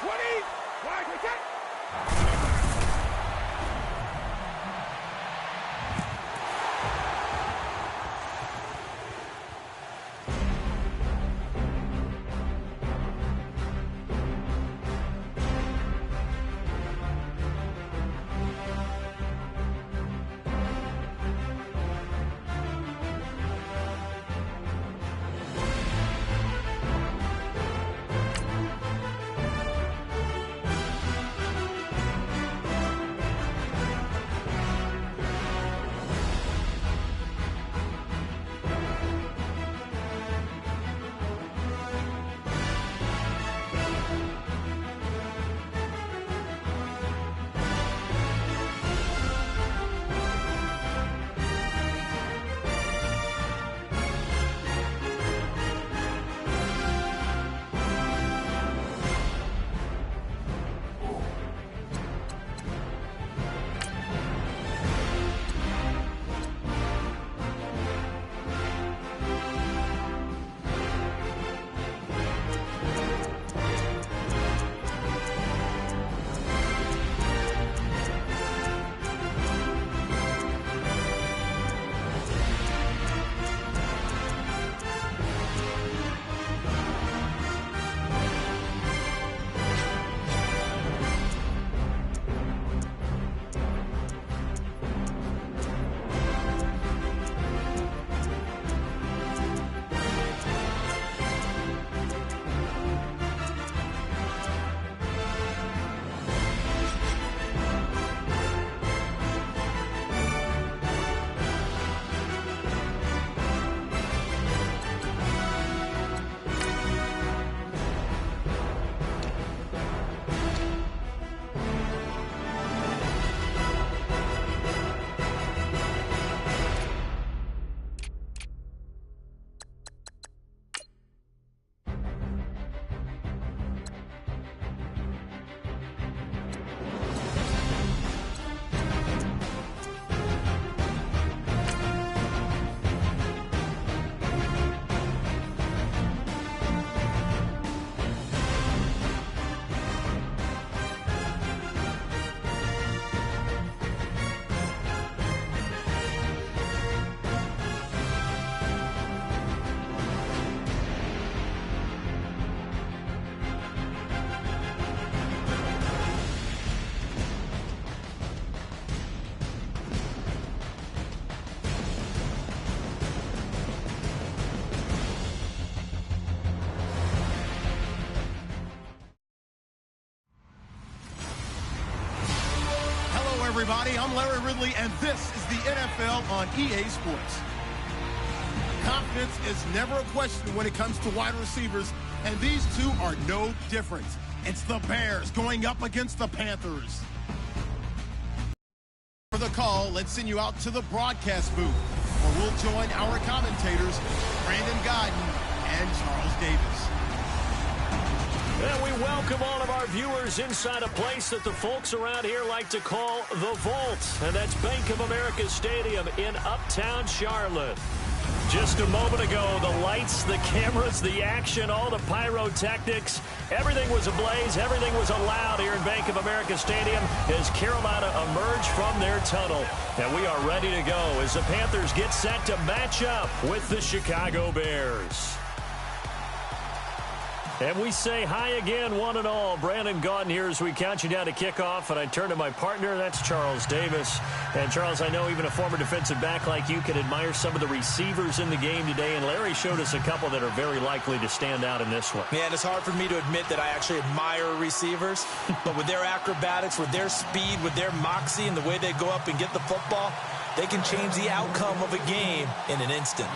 20. Wide wicket. Everybody, I'm Larry Ridley, and this is the NFL on EA Sports. Confidence is never a question when it comes to wide receivers, and these two are no different. It's the Bears going up against the Panthers. For the call, let's send you out to the broadcast booth, where we'll join our commentators, Brandon Godden and Charles Davis. And we welcome all of our viewers inside a place that the folks around here like to call the Vault. And that's Bank of America Stadium in Uptown Charlotte. Just a moment ago, the lights, the cameras, the action, all the pyrotechnics, everything was ablaze, everything was allowed here in Bank of America Stadium as Carolina emerged from their tunnel. And we are ready to go as the Panthers get set to match up with the Chicago Bears. And we say hi again, one and all. Brandon Gaudin here as we count you down to kickoff. And I turn to my partner, that's Charles Davis. And, Charles, I know even a former defensive back like you can admire some of the receivers in the game today. And Larry showed us a couple that are very likely to stand out in this one. Man, it's hard for me to admit that I actually admire receivers. But with their acrobatics, with their speed, with their moxie, and the way they go up and get the football, they can change the outcome of a game in an instant.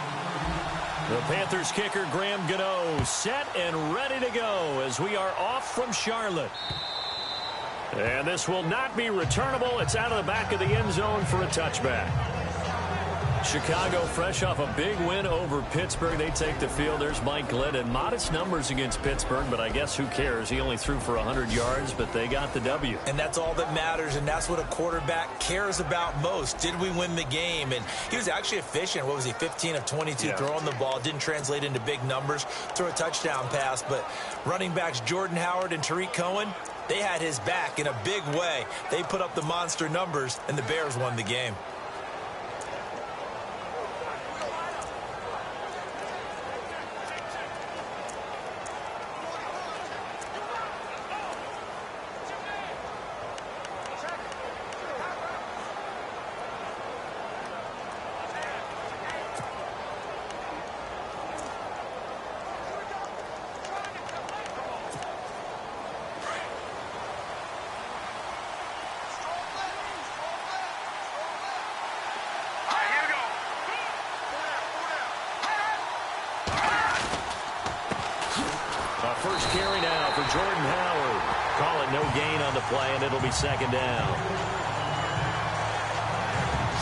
The Panthers kicker, Graham Gano, set and ready to go as we are off from Charlotte. And this will not be returnable. It's out of the back of the end zone for a touchback. Chicago fresh off a big win over Pittsburgh. They take the field. There's Mike Glennon. Modest numbers against Pittsburgh, but I guess who cares? He only threw for 100 yards, but they got the W. And that's all that matters, and that's what a quarterback cares about most. Did we win the game? And he was actually efficient. What was he, 15 of 22 throwing the ball. Didn't translate into big numbers. Threw a touchdown pass, but running backs Jordan Howard and Tariq Cohen, they had his back in a big way. They put up the monster numbers, and the Bears won the game. First carry now for Jordan Howard. Call it no gain on the play, and it'll be second down.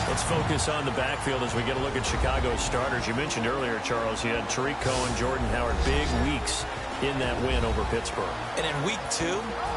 Let's focus on the backfield as we get a look at Chicago's starters. You mentioned earlier, Charles, you had Tariq Cohen, Jordan Howard, big weeks in that win over Pittsburgh. And in week 2,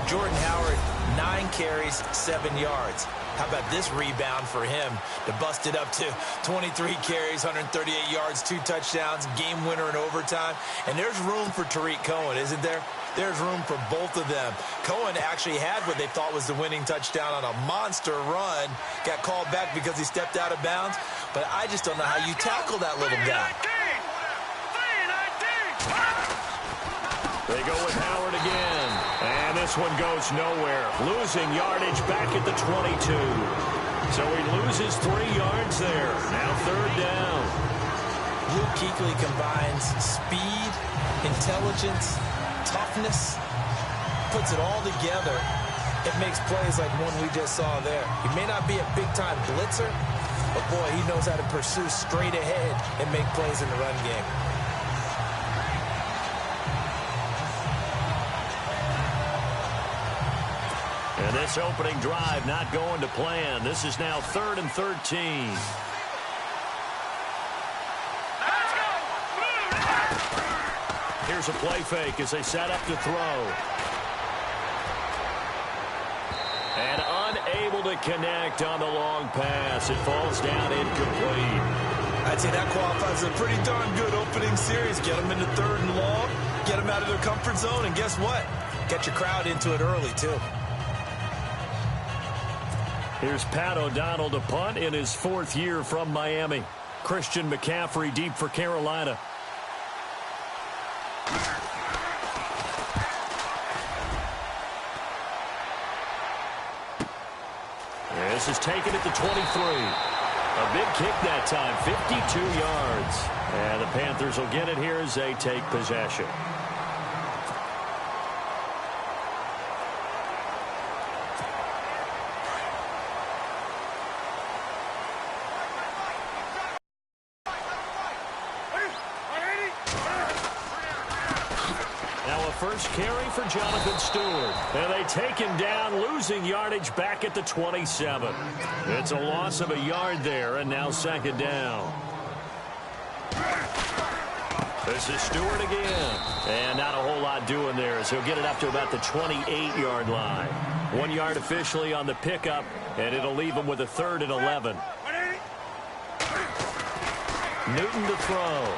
Jordan Howard, 9 carries, 7 yards. How about this rebound for him to bust it up to 23 carries, 138 yards, 2 touchdowns, game winner in overtime. And there's room for Tariq Cohen, isn't there? There's room for both of them. Cohen actually had what they thought was the winning touchdown on a monster run. Got called back because he stepped out of bounds. But I just don't know how you tackle that little guy. They go with Howard again. And this one goes nowhere. Losing yardage back at the 22. So he loses 3 yards there. Now third down. Luke Kuechly combines speed, intelligence, toughness, puts it all together. It makes plays like one we just saw there. He may not be a big-time blitzer, but boy, he knows how to pursue straight ahead and make plays in the run game. And this opening drive not going to plan. This is now 3rd and 13. Here's a play fake as they set up to throw. And unable to connect on the long pass. It falls down incomplete. I'd say that qualifies a pretty darn good opening series. Get them into 3rd and long, get them out of their comfort zone, and guess what? Get your crowd into it early, too. Here's Pat O'Donnell to punt in his 4th year from Miami. Christian McCaffrey deep for Carolina. This is taken at the 23. A big kick that time, 52 yards. And the Panthers will get it here as they take possession. First carry for Jonathan Stewart. And they take him down, losing yardage back at the 27. It's a loss of a yard there, and now second down. This is Stewart again. And not a whole lot doing there as he'll get it up to about the 28-yard line. 1 yard officially on the pickup, and it'll leave him with a 3rd and 11. Newton to throw.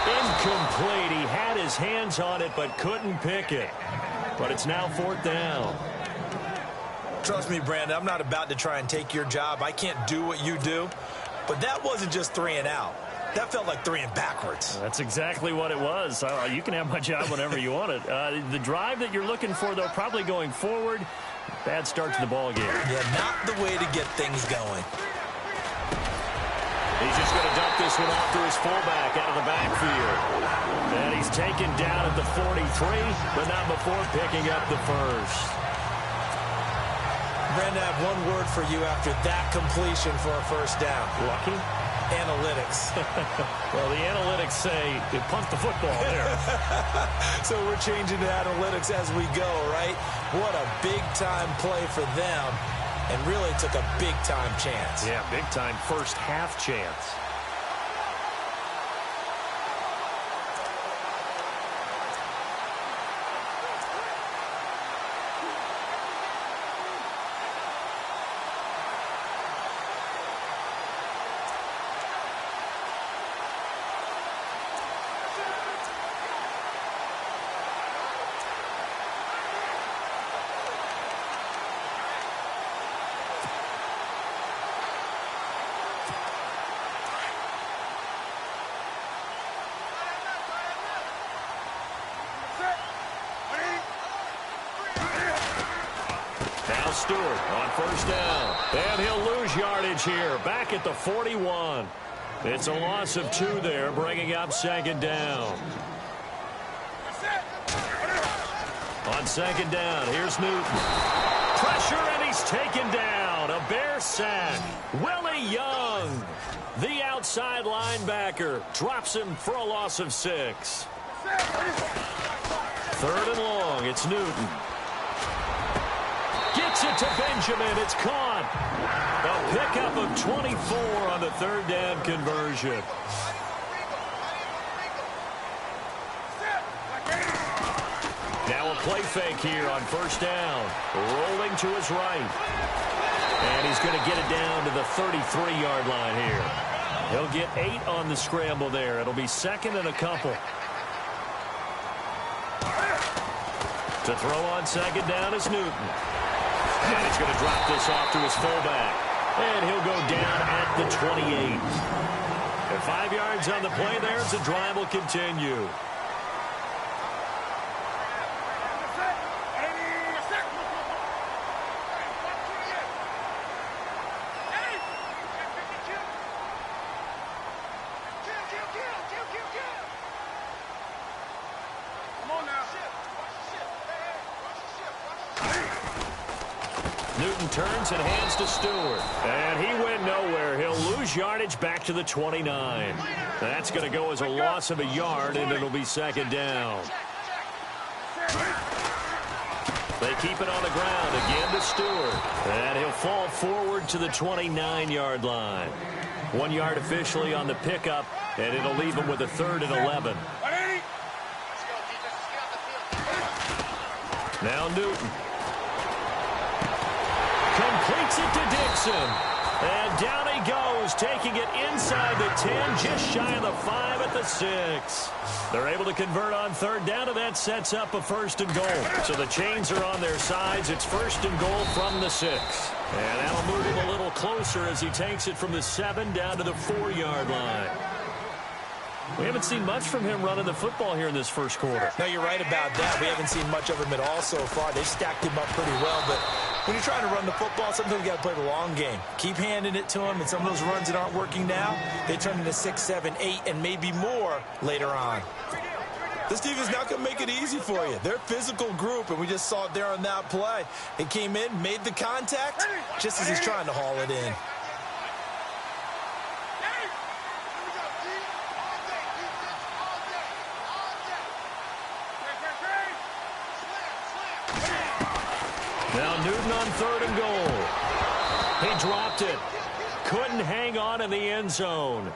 Incomplete. He had his hands on it but couldn't pick it. But it's now 4th down. Trust me, Brandon, I'm not about to try and take your job. I can't do what you do. But that wasn't just 3 and out. That felt like 3 and backwards. That's exactly what it was. You can have my job whenever you want it. The drive that you're looking for, though, probably going forward. Bad start to the ball game. Yeah, not the way to get things going. He's just going to dump this one off to his fullback out of the backfield. And he's taken down at the 43, but not before picking up the first. Brandon, I have one word for you after that completion for a first down. Lucky? Analytics. Well, the analytics say you punt the football there. So we're changing to analytics as we go, right? What a big-time play for them. and really took a big-time chance. Yeah, big-time first-half chance. Stewart on first down. And he'll lose yardage here. Back at the 41. It's a loss of 2 there, bringing up second down. On second down, here's Newton. Pressure, and he's taken down. A Bear sack. Willie Young, the outside linebacker, drops him for a loss of 6. 3rd and long. It's Newton. Gets it to Benjamin. It's caught. A pickup of 24 on the 3rd down conversion. Now a play fake here on first down. Rolling to his right. And he's going to get it down to the 33-yard line here. He'll get 8 on the scramble there. It'll be 2nd and a couple. To throw on second down is Newton. And he's going to drop this off to his fullback. And he'll go down at the 28. And 5 yards on the play there as the drive will continue. Newton turns and hands to Stewart. And he went nowhere. He'll lose yardage back to the 29. That's going to go as a loss of a yard, and it'll be second down. They keep it on the ground again to Stewart. And he'll fall forward to the 29-yard line. 1 yard officially on the pickup, and it'll leave him with a 3rd and 11. Now Newton. Completes it to Dixon. And down he goes, taking it inside the 10, just shy of the 5 at the 6. They're able to convert on 3rd down, and that sets up a 1st and goal. So the chains are on their sides. It's 1st and goal from the 6. And that'll move him a little closer as he takes it from the 7 down to the 4-yard line. We haven't seen much from him running the football here in this first quarter. No, you're right about that. We haven't seen much of him at all so far. They've stacked him up pretty well, but when you're trying to run the football, sometimes you got to play the long game. Keep handing it to him, and some of those runs that aren't working now, they turn into 6, 7, 8, and maybe more later on. This defense not going to make it easy for you. They're a physical group, and we just saw it there on that play. He came in, made the contact, just as he's trying to haul it in. Now Newton on 3rd and goal. He dropped it. Couldn't hang on in the end zone.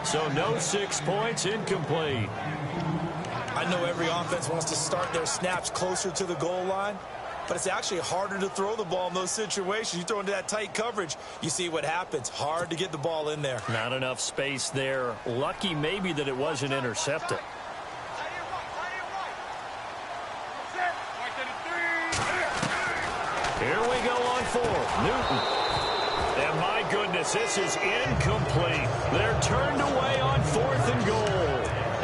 So no 6 points, incomplete. I know every offense wants to start their snaps closer to the goal line, but it's actually harder to throw the ball in those situations. You throw into that tight coverage, you see what happens. Hard to get the ball in there. Not enough space there. Lucky maybe that it wasn't intercepted. Here we go on 4th. Newton. And my goodness, this is incomplete. They're turned away on 4th and goal.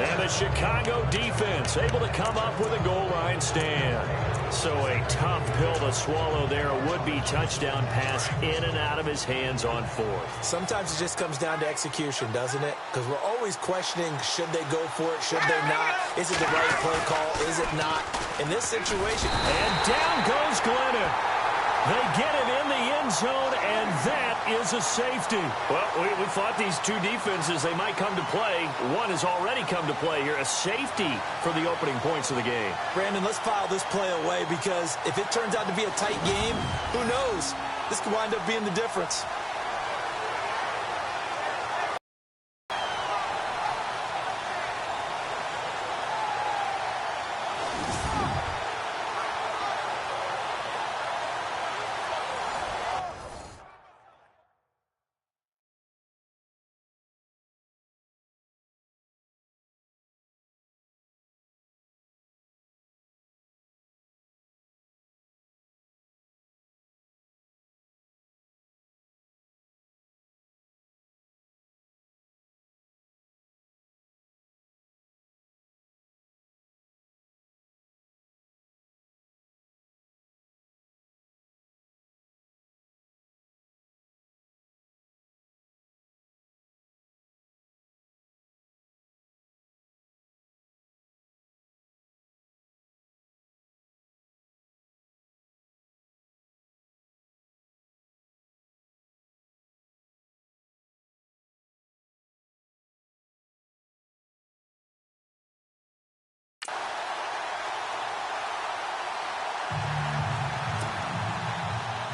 And the Chicago defense able to come up with a goal line stand. So a tough pill to swallow there. A would-be touchdown pass in and out of his hands on 4th. Sometimes it just comes down to execution, doesn't it? Because we're always questioning, should they go for it, should they not? Is it the right play call? Is it not? In this situation. And down goes Glennon. They get it in the end zone, and that is a safety. Well, we thought these two defenses, they might come to play. One has already come to play here, a safety for the opening points of the game. Brandon, let's file this play away because if it turns out to be a tight game, who knows? This could wind up being the difference.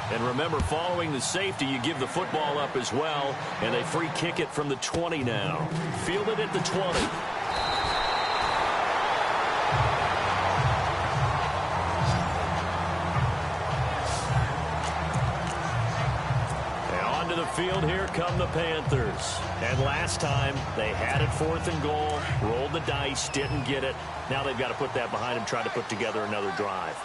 And remember, following the safety, you give the football up as well, and they free kick it from the 20 now. Fielded at the 20. And onto the field, here come the Panthers. And last time, they had it 4th and goal, rolled the dice, didn't get it. Now they've got to put that behind them, try to put together another drive.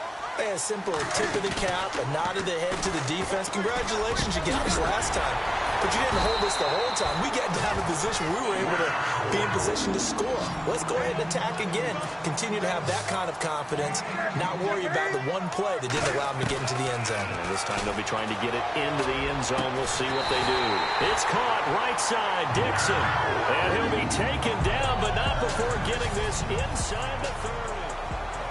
A simple tip of the cap, a nod of the head to the defense. Congratulations, you got us last time. But you didn't hold us the whole time. We got down to position. We were able to be in position to score. Let's go ahead and attack again. Continue to have that kind of confidence. Not worry about the one play that didn't allow them to get into the end zone. And this time they'll be trying to get it into the end zone. We'll see what they do. It's caught right side, Dixon. And he'll be taken down, but not before getting this inside the 30.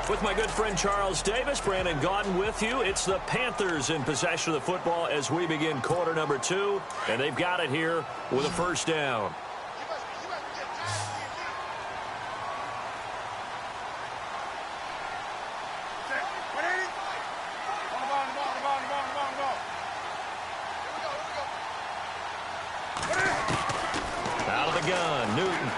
With my good friend Charles Davis, Brandon Gaudin with you. It's the Panthers in possession of the football as we begin quarter number 2. And they've got it here with a first down. Out of the gun, Newton.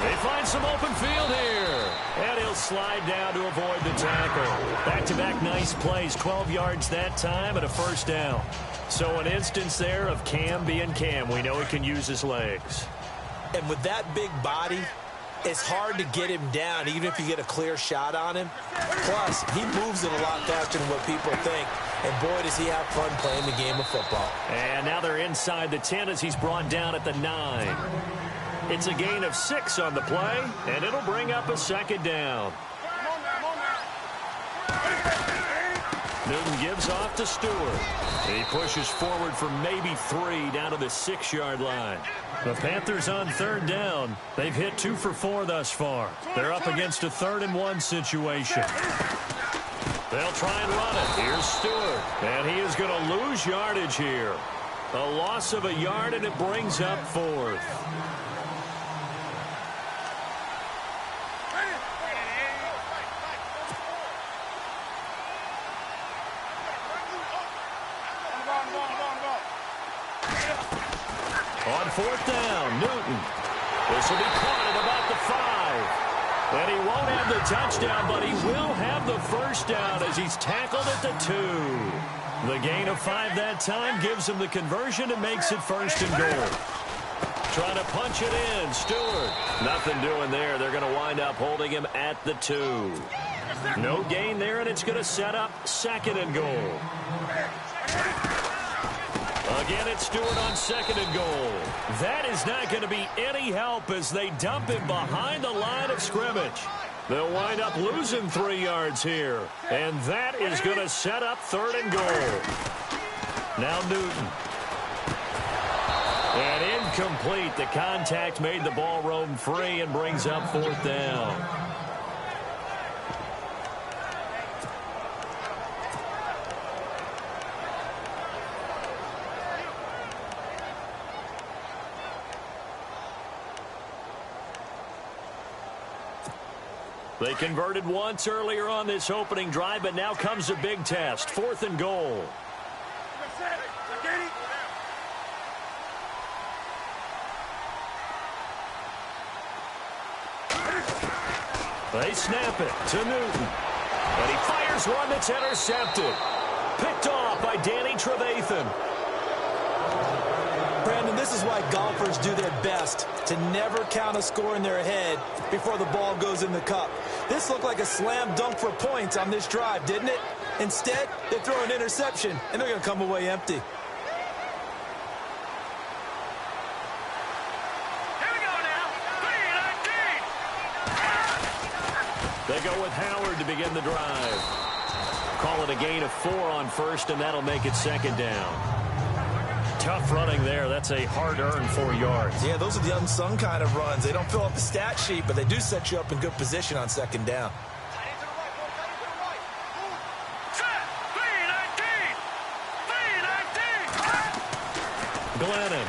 They find some open field here. And he'll slide down to avoid the tackle. Back-to-back nice plays. 12 yards that time and a first down. So an instance there of Cam being Cam. We know he can use his legs. And with that big body, it's hard to get him down, even if you get a clear shot on him. Plus, he moves it a lot faster than what people think. And boy, does he have fun playing the game of football. And now they're inside the 10 as he's brought down at the 9. It's a gain of 6 on the play, and it'll bring up a second down. Newton gives off to Stewart. He pushes forward for maybe 3 down to the 6-yard line. The Panthers on 3rd down. They've hit 2 for 4 thus far. They're up against a 3rd and 1 situation. They'll try and run it. Here's Stewart, and he is going to lose yardage here. A loss of a yard, and it brings up 4th. On 4th down, Newton. This will be caught at about the 5. And he won't have the touchdown, but he will have the first down as he's tackled at the 2. The gain of 5 that time gives him the conversion and makes it 1st and goal. Trying to punch it in, Stewart. Nothing doing there. They're going to wind up holding him at the 2. No gain there, and it's going to set up 2nd and goal. Again, it's Stewart on 2nd and goal. That is not going to be any help as they dump him behind the line of scrimmage. They'll wind up losing 3 yards here. And that is going to set up 3rd and goal. Now Newton. And incomplete. The contact made the ball roam free and brings up 4th down. They converted once earlier on this opening drive, but now comes a big test. 4th and goal. They snap it to Newton. And he fires one that's intercepted. Picked off by Danny Trevathan. Brandon, this is why golfers do their best to never count a score in their head before the ball goes in the cup. This looked like a slam dunk for points on this drive, didn't it? Instead, they throw an interception, and they're going to come away empty. They go with Howard to begin the drive. Call it a gain of 4 on first, and that'll make it second down. Tough running there. That's a hard-earned 4 yards. Yeah, those are the unsung kind of runs. They don't fill up the stat sheet, but they do set you up in good position on second down. Glennon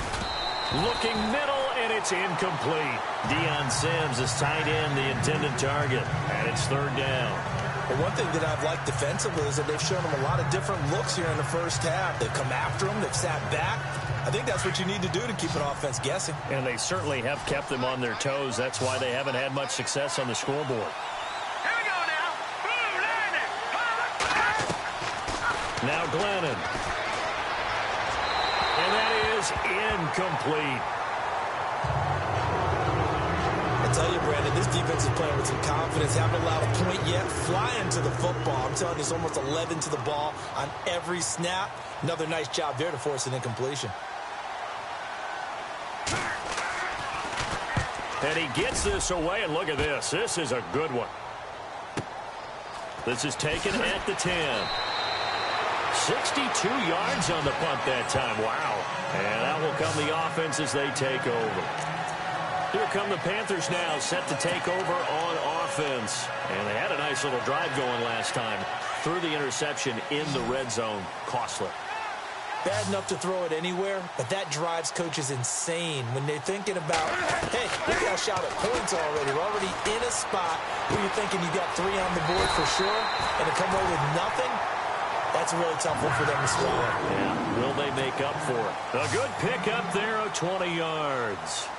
looking middle, and it's incomplete. Deion Sims is tight end, the intended target, and it's third down. Well, one thing that I've liked defensively is that they've shown them a lot of different looks here in the first half. They've come after them. They've sat back. I think that's what you need to do to keep an offense guessing. And they certainly have kept them on their toes. That's why they haven't had much success on the scoreboard. Here we go now. Boom, Now Glennon. And that is incomplete. I tell you, Brandon, this defense is playing with some confidence. Haven't allowed a point yet. Flying to the football. I'm telling you, it's almost 11 to the ball on every snap. Another nice job there to force an incompletion. And he gets this away, and look at this. This is a good one. This is taken at the 10. 62 yards on the punt that time. Wow. And out will come the offense as they take over. Here come the Panthers now, set to take over on offense. And they had a nice little drive going last time. Threw the interception in the red zone. Costly. Bad enough to throw it anywhere, but that drives coaches insane when they're thinking about, hey, we got a shot at points already. We're already in a spot where you're thinking you got 3 on the board for sure, and to come away with nothing, that's a really tough one for them to swallow. Yeah, will they make up for it? A good pickup there of 20 yards.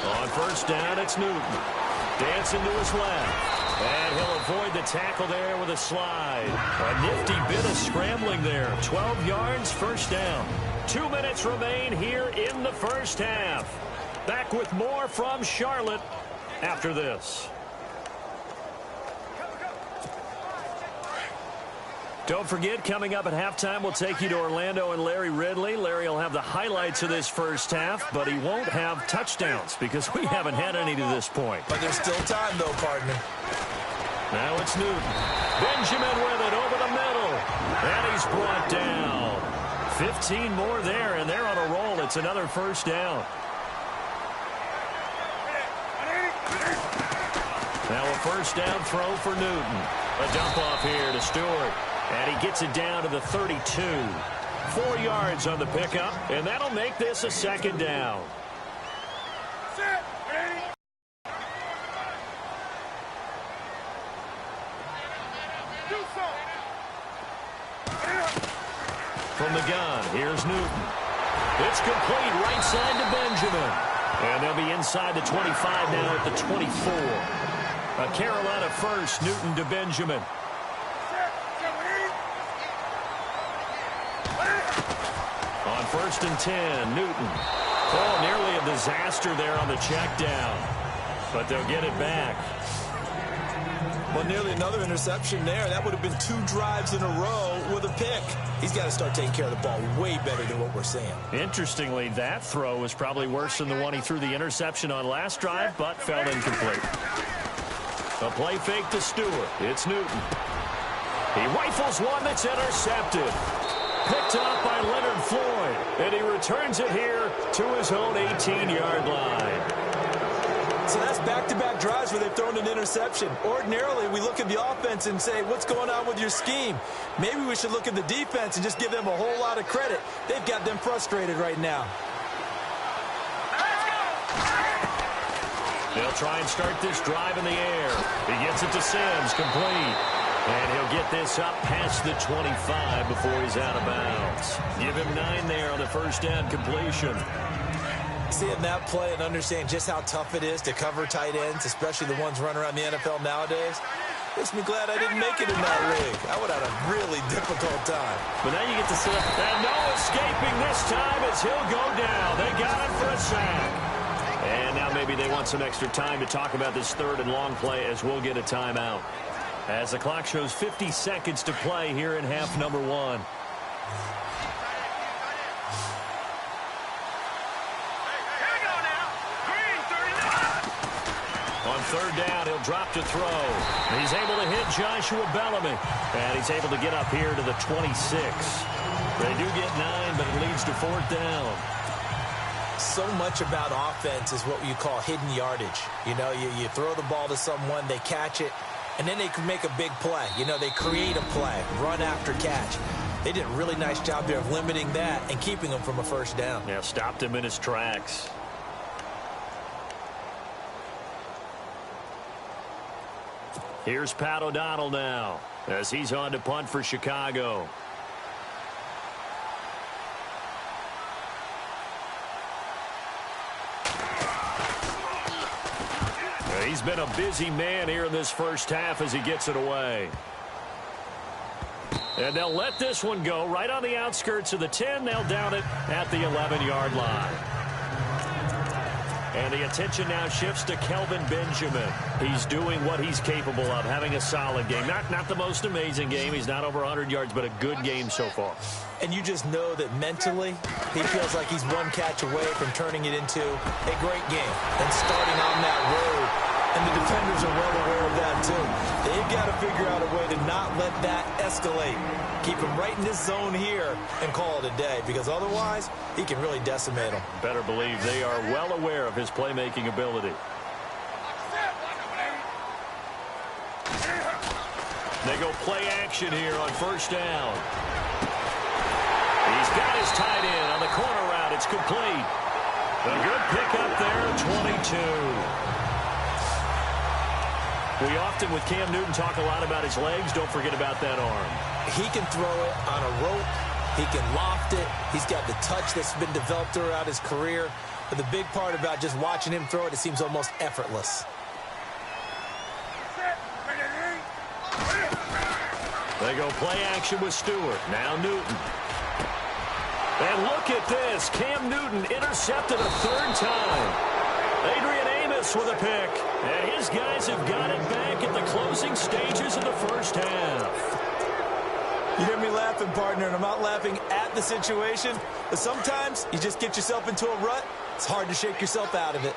On first down, it's Newton. Dancing to his left. And he'll avoid the tackle there with a slide. A nifty bit of scrambling there. 12 yards, first down. 2 minutes remain here in the first half. Back with more from Charlotte after this. Don't forget, coming up at halftime, we'll take you to Orlando and Larry Ridley. Larry will have the highlights of this first half, but he won't have touchdowns because we haven't had any to this point. But there's still time, though, partner. Now it's Newton. Benjamin with it over the middle. And he's brought down. 15 more there, and they're on a roll. It's another first down. Now a first down throw for Newton. A dump off here to Stewart. And he gets it down to the 32. 4 yards on the pickup, and that'll make this a second down. From the gun, here's Newton. It's complete right side to Benjamin. And they'll be inside the 25 now at the 24. A Carolina first, Newton to Benjamin. On first and 10, Newton. Oh, nearly a disaster there on the check down. But they'll get it back. Well, nearly another interception there. That would have been 2 drives in a row with a pick. He's got to start taking care of the ball way better than what we're seeing. Interestingly, that throw was probably worse than the one he threw the interception on last drive, but fell incomplete. A play fake to Stewart. It's Newton. He rifles one that's intercepted. Picked up by Leonard Floyd, and he returns it here to his own 18-yard line. So that's back-to-back drives where they've thrown an interception. Ordinarily, we look at the offense and say, what's going on with your scheme? Maybe we should look at the defense and just give them a whole lot of credit. They've got them frustrated right now. They'll try and start this drive in the air. He gets it to Sims, complete. And he'll get this up past the 25 before he's out of bounds. Give him 9 there on the first down completion. Seeing that play and understanding just how tough it is to cover tight ends, especially the ones running around the NFL nowadays, makes me glad I didn't make it in that league. I would have had a really difficult time. But now you get to sit up. And no escaping this time as he'll go down. They got him for a sack. And now maybe they want some extra time to talk about this third and long play as we'll get a timeout. As the clock shows 50 seconds to play here in half number 1. On third down, he'll drop to throw. He's able to hit Joshua Bellamy. And he's able to get up here to the 26. They do get 9, but it leads to 4th down. So much about offense is what you call hidden yardage. You know, you throw the ball to someone, they catch it, and then they can make a big play. You know, they create a play, run after catch. They did a really nice job there of limiting that and keeping him from a first down. Yeah, stopped him in his tracks. Here's Pat O'Donnell now as he's on to punt for Chicago. He's been a busy man here in this first half as he gets it away. And they'll let this one go right on the outskirts of the 10. They'll down it at the 11-yard line. And the attention now shifts to Kelvin Benjamin. He's doing what he's capable of, having a solid game. Not the most amazing game. He's not over 100 yards, but a good game so far. And you just know that mentally, he feels like he's one catch away from turning it into a great game and starting on that road. And the defenders are well aware of that, too. They've got to figure out a way to not let that escalate. Keep him right in this zone here and call it a day, because otherwise, he can really decimate them. Better believe they are well aware of his playmaking ability. They go play action here on first down. He's got his tight end on the corner route. It's complete. A good pickup there, 22. We often, with Cam Newton, talk a lot about his legs. Don't forget about that arm. He can throw it on a rope. He can loft it. He's got the touch that's been developed throughout his career. But the big part about just watching him throw it, it seems almost effortless. They go play action with Stewart. Now Newton. And look at this. Cam Newton intercepted a third time. Adrian Amos with a pick. And his guys have got it back at the closing stages of the first half. You hear me laughing, partner, and I'm not laughing at the situation. But sometimes you just get yourself into a rut. It's hard to shake yourself out of it.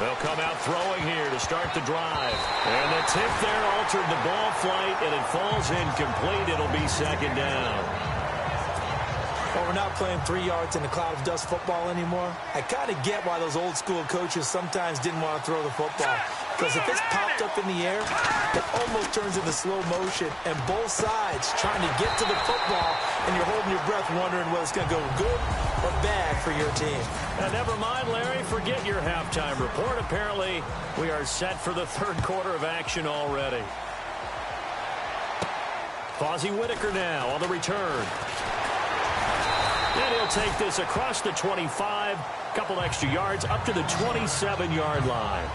They'll come out throwing here to start the drive. And the tip there altered the ball flight, and it falls incomplete. It'll be second down. Well, we're not playing 3 yards in a cloud of dust football anymore. I kind of get why those old school coaches sometimes didn't want to throw the football. Because if it's popped up in the air, it almost turns into slow motion. And both sides trying to get to the football, and you're holding your breath wondering whether it's going to go good or bad for your team. Now, never mind, Larry. Forget your halftime report. Apparently, we are set for the third quarter of action already. Fozzie Whitaker now on the return. And he'll take this across the 25, couple extra yards, up to the 27-yard line.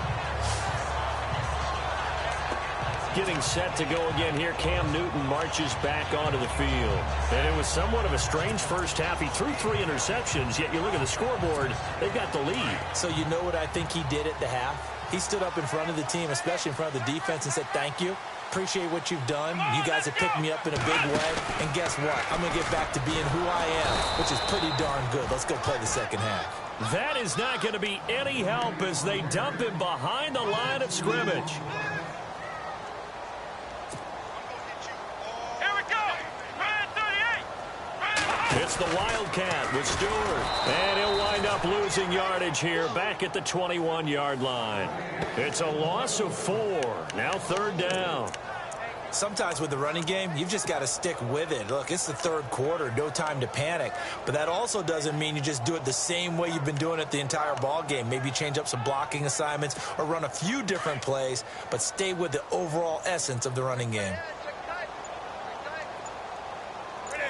Getting set to go again here. Cam Newton marches back onto the field. And it was somewhat of a strange first half. He threw 3 interceptions, yet you look at the scoreboard, they've got the lead. So you know what I think he did at the half? He stood up in front of the team, especially in front of the defense, and said, thank you. Appreciate what you've done. You guys have picked me up in a big way. And guess what? I'm going to get back to being who I am, which is pretty darn good. Let's go play the second half. That is not going to be any help as they dump him behind the line of scrimmage. Here we go. Red 38. It's the Wildcat with Stewart. And he'll wind up losing yardage here back at the 21-yard line. It's a loss of 4. Now third down. Sometimes with the running game, you've just got to stick with it. Look, it's the third quarter, no time to panic. But that also doesn't mean you just do it the same way you've been doing it the entire ball game. Maybe change up some blocking assignments or run a few different plays, but stay with the overall essence of the running game.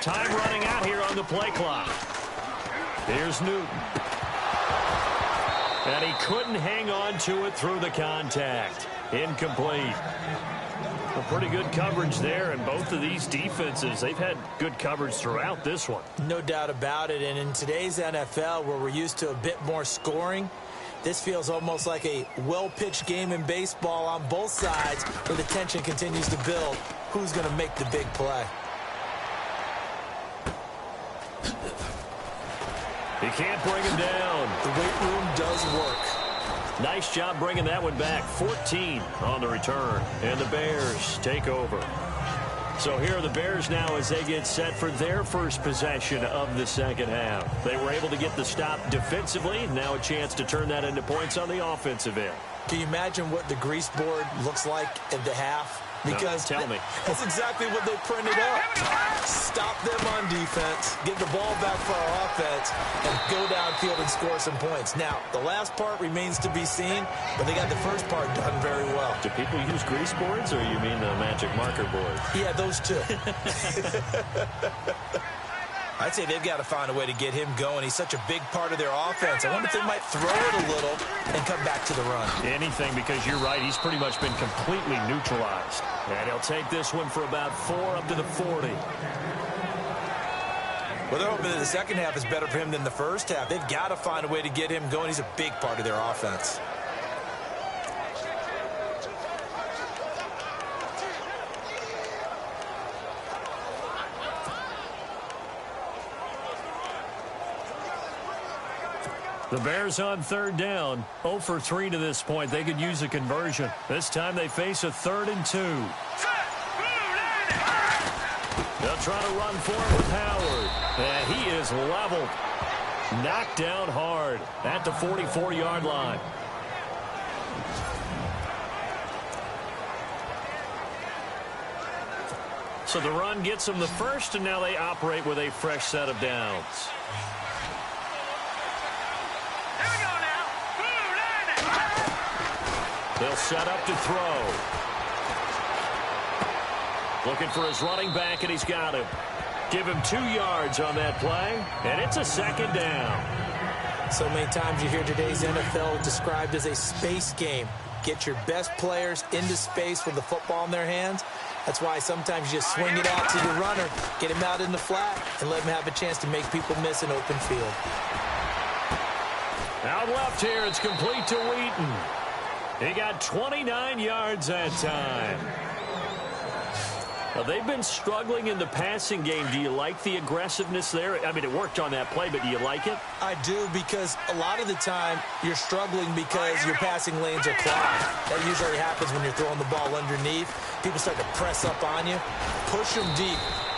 Time running out here on the play clock. Here's Newton. And he couldn't hang on to it through the contact. Incomplete. Well, pretty good coverage there, and both of these defenses, they've had good coverage throughout this one. No doubt about it, and in today's NFL, where we're used to a bit more scoring, this feels almost like a well-pitched game in baseball on both sides, where the tension continues to build. Who's going to make the big play? He can't bring him down. The weight room does work. Nice job bringing that one back. 14 on the return. And the Bears take over. So here are the Bears now as they get set for their first possession of the second half. They were able to get the stop defensively. Now a chance to turn that into points on the offensive end. Can you imagine what the grease board looks like at the half? Because no, tell me. That's exactly what they printed up. Stop them on defense, get the ball back for our offense, and go downfield and score some points. Now, the last part remains to be seen, but they got the first part done very well. Do people use grease boards, or you mean the magic marker board? Yeah, those two. I'd say they've got to find a way to get him going. He's such a big part of their offense. I wonder if they might throw it a little and come back to the run. Anything, because you're right. He's pretty much been completely neutralized. And he'll take this one for about 4 up to the 40. Well, they're hoping that the second half is better for him than the first half. They've got to find a way to get him going. He's a big part of their offense. The Bears on third down. 0 for 3 to this point. They could use a conversion. This time they face a 3rd and 2. They'll try to run forward with Howard. And he is leveled. Knocked down hard at the 44-yard line. So the run gets them the first, and now they operate with a fresh set of downs. They'll set up to throw. Looking for his running back, and he's got him. Give him 2 yards on that play, and it's a 2nd down. So many times you hear today's NFL described as a space game. Get your best players into space with the football in their hands. That's why sometimes you just swing it out to your runner, get him out in the flat, and let him have a chance to make people miss an open field. Out left here, it's complete to Wheaton. He got 29 yards that time. Now, they've been struggling in the passing game. Do you like the aggressiveness there? I mean, it worked on that play, but do you like it? I do, because a lot of the time you're struggling because your passing lanes are clogged. That usually happens when you're throwing the ball underneath. People start to press up on you. Push them deep.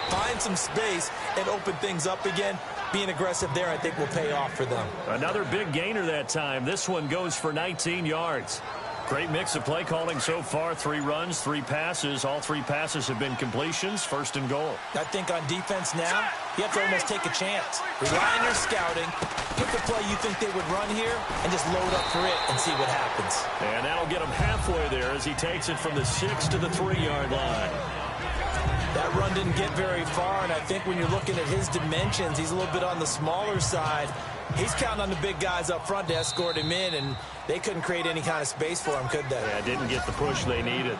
Find some space and open things up again. Being aggressive there, I think, will pay off for them. Another big gainer that time. This one goes for 19 yards. Great mix of play calling so far. 3 runs, 3 passes. All 3 passes have been completions. 1st and goal. I think on defense now, you have to almost take a chance. Rely on your scouting. Pick a play you think they would run here and just load up for it and see what happens. And that'll get him halfway there as he takes it from the 6 to the 3-yard line. That run didn't get very far, and I think when you're looking at his dimensions, he's a little bit on the smaller side. He's counting on the big guys up front to escort him in, and they couldn't create any kind of space for him, could they? Yeah, didn't get the push they needed.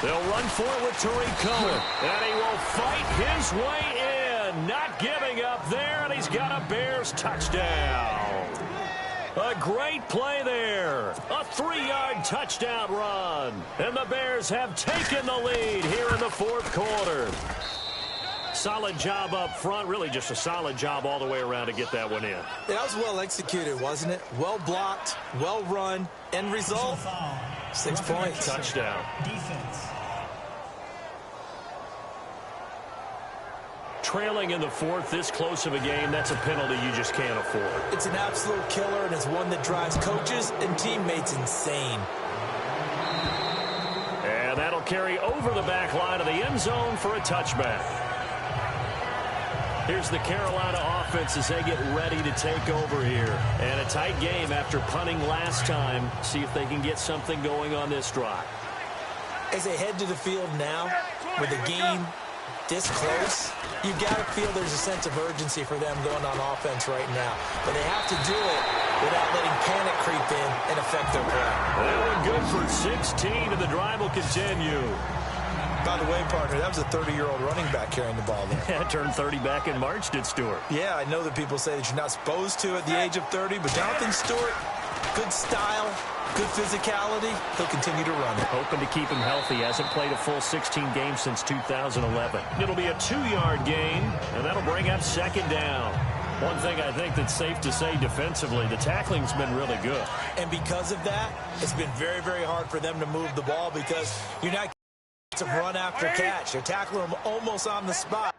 They'll run forward with Tariq Cohen, and he will fight his way in, not giving up there, and he's got a Bears touchdown. A great play there. A 3-yard touchdown run, and the Bears have taken the lead here in the 4th quarter. Solid job up front, really just a solid job all the way around to get that one in. Yeah, that was well executed, wasn't it? Well blocked, well run, end result, 6 points. Touchdown. Defense. Trailing in the fourth, this close of a game, that's a penalty you just can't afford. It's an absolute killer, and it's one that drives coaches and teammates insane. And that'll carry over the back line of the end zone for a touchback. Here's the Carolina offense as they get ready to take over here. And a tight game after punting last time. See if they can get something going on this drive. As they head to the field now, with the game this close, you've got to feel there's a sense of urgency for them going on offense right now. But they have to do it without letting panic creep in and affect their play. That one good for 16, and the drive will continue. By the way, partner, that was a 30-year-old running back carrying the ball there. Yeah, turned 30 back in March, did Stewart. Yeah, I know that people say that you're not supposed to at the age of 30, but Jonathan Stewart, good style, good physicality. He'll continue to run it. Hoping to keep him healthy. Hasn't played a full 16 games since 2011. It'll be a 2-yard gain, and that'll bring up second down. One thing I think that's safe to say defensively, the tackling's been really good. And because of that, it's been very, very hard for them to move the ball because you're not to run after catch. They're tackling them almost on the spot.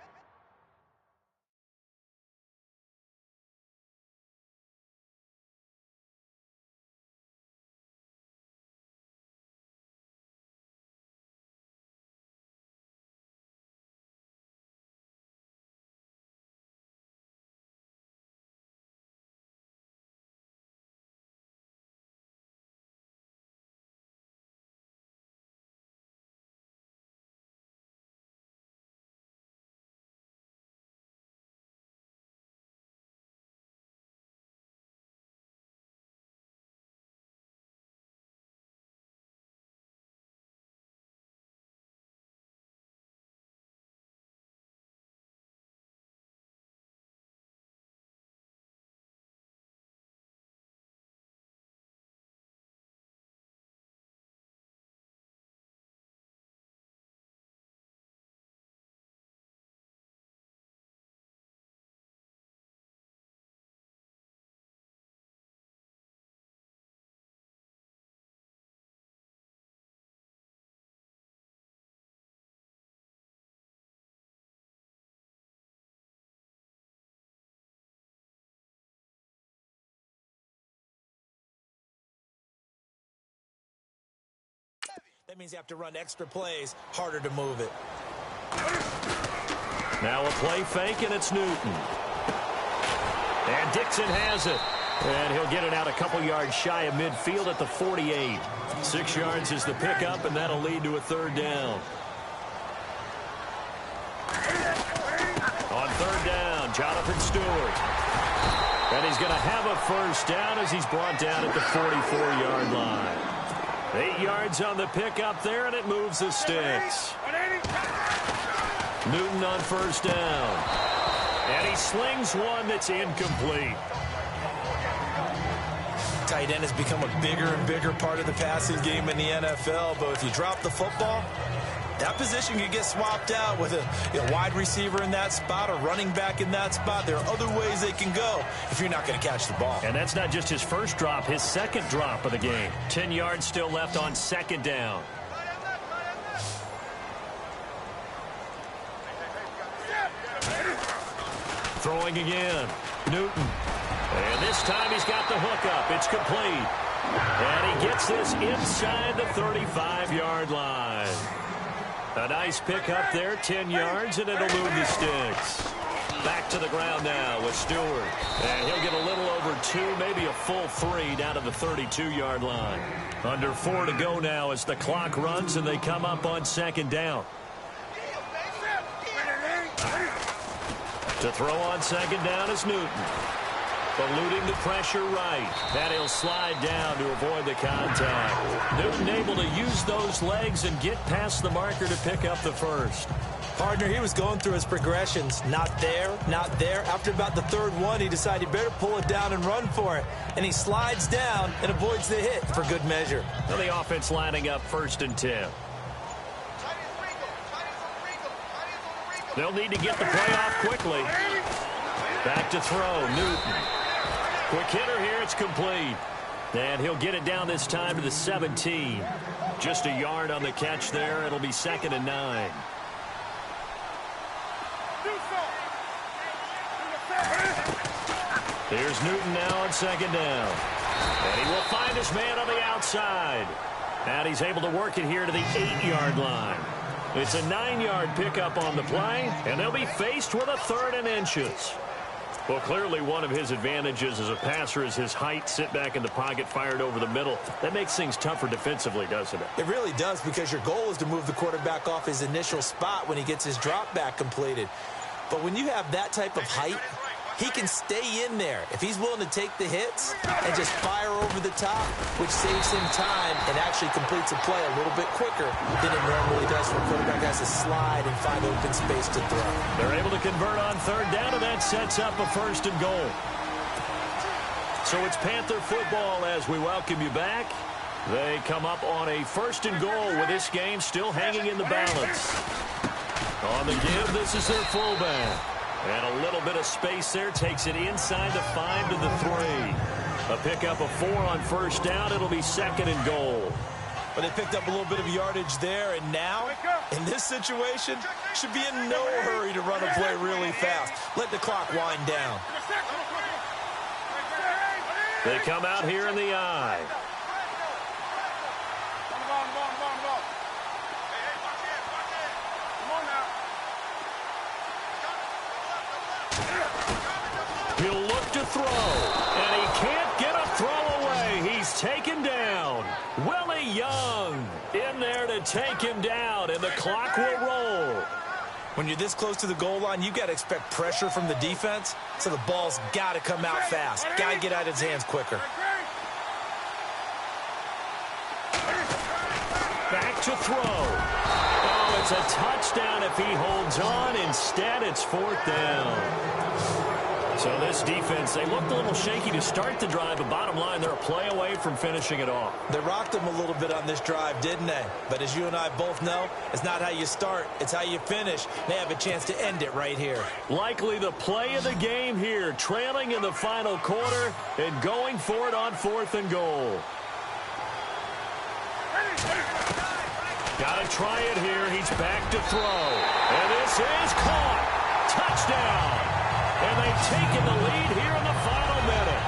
That means you have to run extra plays, harder to move it. Now a play fake, and it's Newton. And Dixon has it. And he'll get it out a couple yards shy of midfield at the 48. 6 yards is the pickup, and that'll lead to a third down. On third down, Jonathan Stewart. And he's going to have a first down as he's brought down at the 44-yard line. 8 yards on the pickup there, and it moves the sticks. Newton on first down. And he slings one that's incomplete. Tight end has become a bigger and bigger part of the passing game in the NFL, but if you drop the football, that position could get swapped out with a wide receiver in that spot, a running back in that spot. There are other ways they can go if you're not going to catch the ball. And that's not just his first drop, his second drop of the game. 10 yards still left on second down. Throwing again. Newton. And this time he's got the hook up. It's complete. And he gets this inside the 35-yard line. A nice pick up there, 10 yards, and it'll move the sticks. Back to the ground now with Stewart. And he'll get a little over 2, maybe a full 3 down to the 32-yard line. Under 4 to go now as the clock runs and they come up on second down. To throw on second down is Newton. Eluding the pressure right. And he'll slide down to avoid the contact. Newton able to use those legs and get past the marker to pick up the first. Partner, he was going through his progressions. Not there, not there. After about the third one, he decided he better pull it down and run for it. And he slides down and avoids the hit for good measure. Well, the offense lining up 1st and 10. They'll need to get the play off quickly. Back to throw, Newton. Quick hitter here, it's complete. And he'll get it down this time to the 17. Just a yard on the catch there. It'll be 2nd and 9. Here's Newton now on 2nd down. And he will find his man on the outside. And he's able to work it here to the 8-yard line. It's a 9-yard pickup on the play, and they'll be faced with a 3rd and inches. Well, clearly one of his advantages as a passer is his height, sit back in the pocket, fired over the middle. That makes things tougher defensively, doesn't it? It really does, because your goal is to move the quarterback off his initial spot when he gets his drop back completed. But when you have that type of height, he can stay in there if he's willing to take the hits and just fire over the top, which saves him time and actually completes a play a little bit quicker than it normally does when a quarterback has to slide and find open space to throw. They're able to convert on 3rd down, and that sets up a 1st and goal. So it's Panther football as we welcome you back. They come up on a 1st and goal with this game still hanging in the balance. On the give, this is their fullback. And a little bit of space there takes it inside the 5 to the 3. A pickup of 4 on 1st down. It'll be 2nd and goal. But they picked up a little bit of yardage there, and now, in this situation, should be in no hurry to run a play really fast. Let the clock wind down. They come out here in the eye. He'll look to throw, and he can't get a throw away. He's taken down. Willie Young in there to take him down, and the clock will roll. When you're this close to the goal line, you've got to expect pressure from the defense, so the ball's got to come out fast. Got to get out of his hands quicker. Back to throw. Oh, it's a touchdown if he holds on. Instead, it's 4th down. So this defense, they looked a little shaky to start the drive, but bottom line, they're a play away from finishing it off. They rocked them a little bit on this drive, didn't they? But as you and I both know, it's not how you start, it's how you finish. They have a chance to end it right here. Likely the play of the game here, trailing in the final quarter and going for it on 4th and goal. Got to try it here. He's back to throw. And this is caught. Touchdown. And they've taken the lead here in the final minute.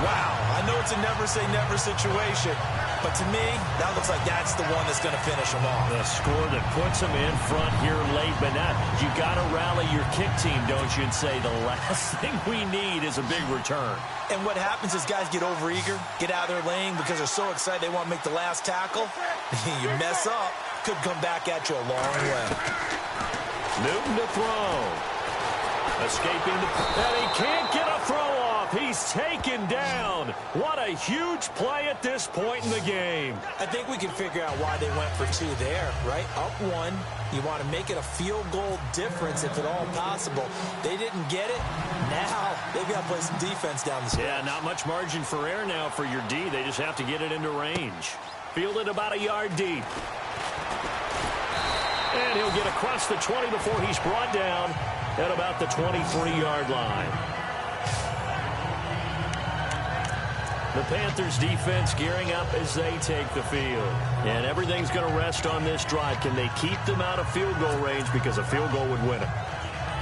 Wow, I know it's a never-say-never situation, but to me, that looks like that's the one that's going to finish them off. The score that puts them in front here late, but now you got to rally your kick team, don't you, and say the last thing we need is a big return. And what happens is guys get overeager, get out of their lane because they're so excited they want to make the last tackle. You mess up, could come back at you a long way. Newton to throw. Escaping and he can't get a throw off. He's taken down. What a huge play at this point in the game. I think we can figure out why they went for 2 there, right? Up 1. You want to make it a field goal difference if at all possible. They didn't get it. Now they've got to play some defense down the stretch. Yeah, not much margin for error now for your D. They just have to get it into range. Fielded about a yard deep. And he'll get across the 20 before he's brought down at about the 23-yard line. The Panthers defense gearing up as they take the field. And everything's going to rest on this drive. Can they keep them out of field goal range, because a field goal would win it?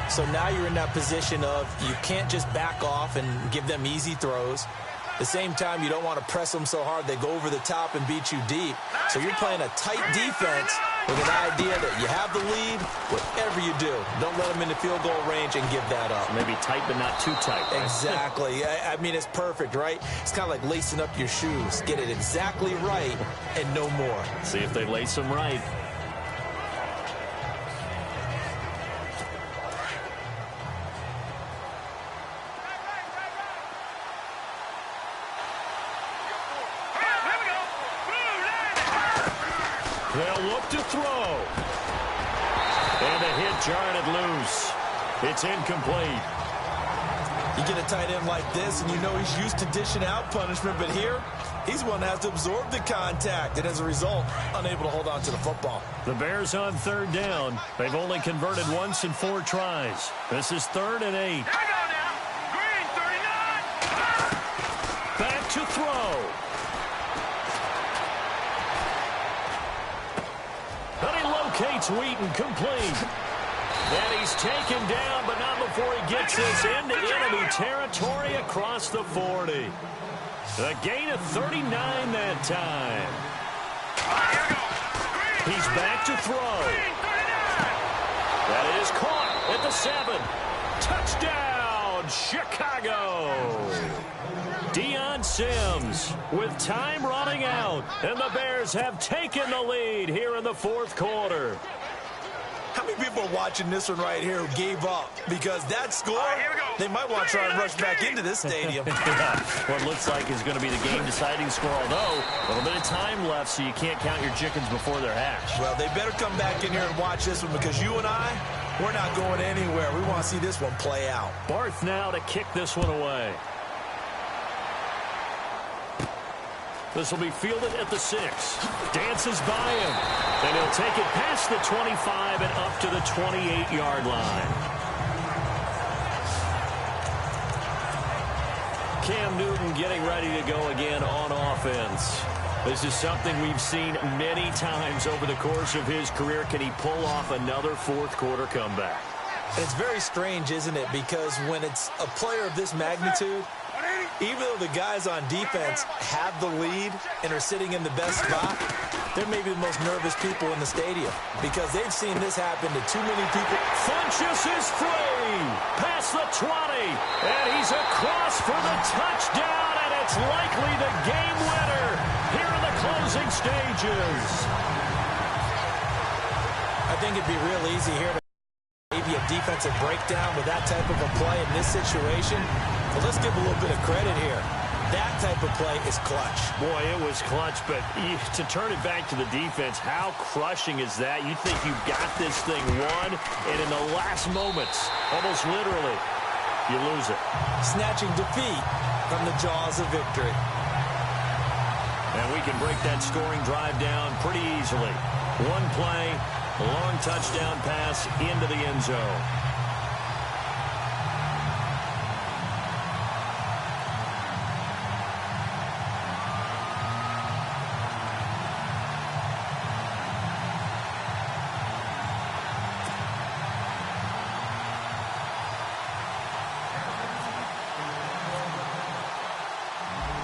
So now you're in that position of you can't just back off and give them easy throws. At the same time, you don't want to press them so hard they go over the top and beat you deep. So you're playing a tight defense with an idea that you have the lead. Whatever you do, don't let them into field goal range and give that up. Maybe tight, but not too tight, right? Exactly. I mean, it's perfect, right? It's kind of like lacing up your shoes. Get it exactly right and no more. See if they lace them right. They'll look to throw. And a hit jarred it loose. It's incomplete. You get a tight end like this, and you know he's used to dishing out punishment, but here, He's the one that has to absorb the contact, and as a result, unable to hold on to the football. The Bears on third down. They've only converted once in 4 tries. This is 3rd and 8. Here we go now. Green 39. Back to throw. And he locates Wheaton, complete. And he's taken down, but not before he gets this into enemy territory across the 40. A gain of 39 that time. Here we go. Green He's back to throw. 39. That is caught at the 7. Touchdown, Chicago. Deion Sims with time running out, and the Bears have taken the lead here in the 4th quarter. How many people are watching this one right here who gave up? Because that score, Here we go. they might want to try and rush back into this stadium. What looks like is going to be the game-deciding score, although a little bit of time left, so you can't count your chickens before they're hatched. Well, they better come back in here and watch this one, because you and I, we're not going anywhere. We want to see this one play out. Barth now to kick this one away. This will be fielded at the 6. Dances by him. And he'll take it past the 25 and up to the 28-yard line. Cam Newton getting ready to go again on offense. This is something we've seen many times over the course of his career. Can he pull off another 4th quarter comeback? It's very strange, isn't it? Because when it's a player of this magnitude, even though the guys on defense have the lead and are sitting in the best spot, they're maybe the most nervous people in the stadium because they've seen this happen to too many people. Funchess is free. Past the 20. And he's across for the touchdown, and it's likely the game winner here in the closing stages. I think it'd be real easy here to maybe a defensive breakdown with that type of a play in this situation. But let's give a little bit of credit here. That type of play is clutch. Boy, it was clutch, but to turn it back to the defense, how crushing is that? You think you've got this thing won, and in the last moments, almost literally, you lose it. Snatching defeat from the jaws of victory. And we can break that scoring drive down pretty easily. One play, a long touchdown pass into the end zone.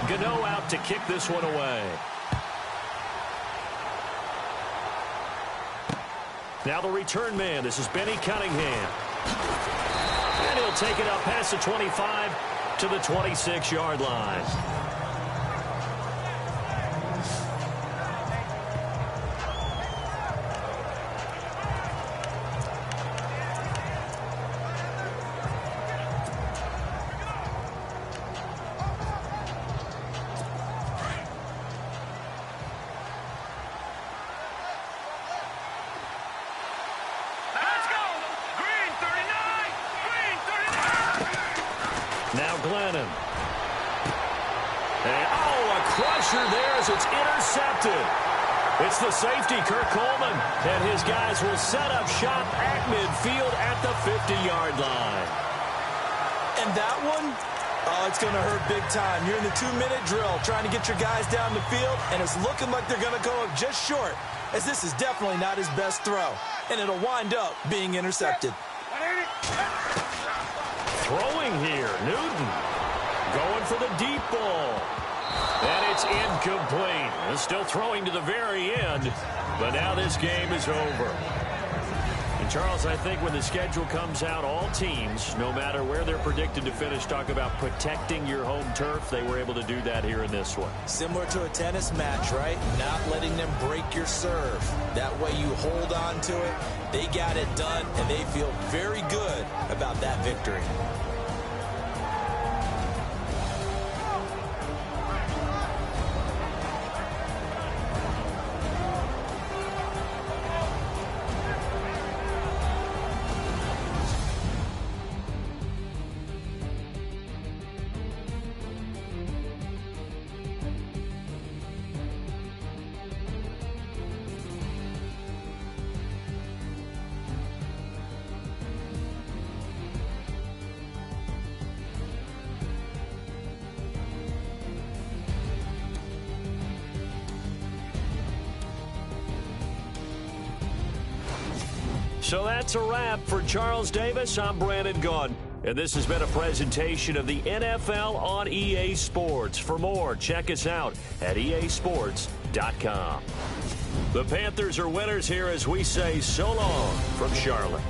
Gano out to kick this one away. Now the return man. This is Benny Cunningham. And he'll take it up past the 25 to the 26-yard line. Now Glennon. And, a crusher there as it's intercepted. It's the safety, Kirk Coleman, and his guys will set up shop at midfield at the 50-yard line. And that one, it's going to hurt big time. You're in the 2-minute drill trying to get your guys down the field, and it's looking like they're going to go up just short, as this is definitely not his best throw, and it'll wind up being intercepted. Throwing here, Newton going for the deep ball. And it's incomplete. Still throwing to the very end, but now this game is over. And Charles, I think when the schedule comes out, all teams, no matter where they're predicted to finish, talk about protecting your home turf. They were able to do that here in this one. Similar to a tennis match, right? Not letting them break your serve. That way you hold on to it. They got it done, and they feel very good about that victory. So that's a wrap. For Charles Davis, I'm Brandon Gaudin. And this has been a presentation of the NFL on EA Sports. For more, check us out at easports.com. The Panthers are winners here as we say so long from Charlotte.